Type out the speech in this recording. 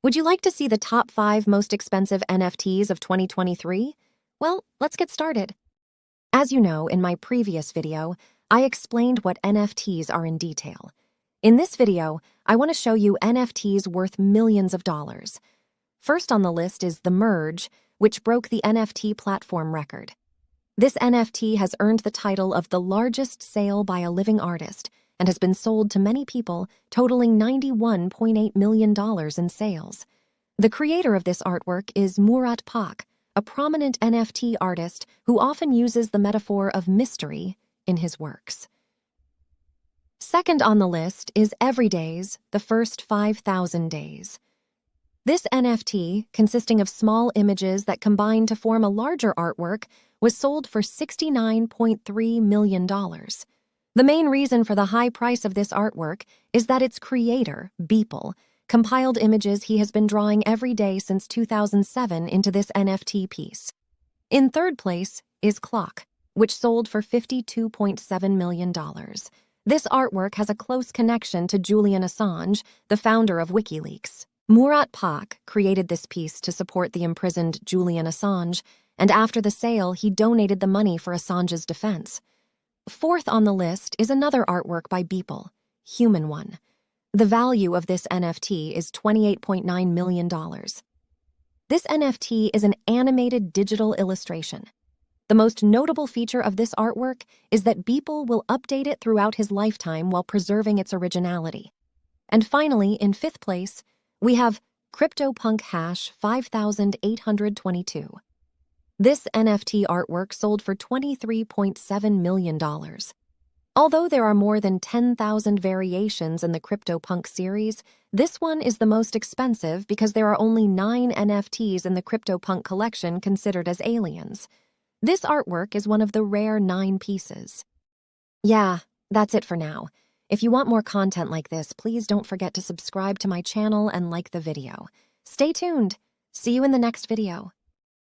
Would you like to see the top 5 most expensive NFTs of 2023? Well, let's get started. As you know, in my previous video, I explained what NFTs are in detail. In this video, I want to show you NFTs worth millions of dollars. First on the list is The Merge, which broke the NFT platform record. This NFT has earned the title of the largest sale by a living artist and has been sold to many people, totaling $91.8 million in sales. The creator of this artwork is Murat Pak, a prominent NFT artist who often uses the metaphor of mystery in his works. Second on the list is Everyday's The First 5,000 Days. This NFT, consisting of small images that combine to form a larger artwork, was sold for $69.3 million. The main reason for the high price of this artwork is that its creator, Beeple, compiled images he has been drawing every day since 2007 into this NFT piece. In third place is Clock, which sold for $52.7 million. This artwork has a close connection to Julian Assange, the founder of WikiLeaks. Murat Pak created this piece to support the imprisoned Julian Assange, and after the sale, he donated the money for Assange's defense. Fourth on the list is another artwork by Beeple, Human One. The value of this NFT is $28.9 million. This NFT is an animated digital illustration. The most notable feature of this artwork is that Beeple will update it throughout his lifetime while preserving its originality. And finally, in fifth place, we have CryptoPunk Hash 5822. This NFT artwork sold for $23.7 million. Although there are more than 10,000 variations in the CryptoPunk series, this one is the most expensive because there are only 9 NFTs in the CryptoPunk collection considered as aliens. This artwork is one of the rare 9 pieces. Yeah, that's it for now. If you want more content like this, please don't forget to subscribe to my channel and like the video. Stay tuned. See you in the next video.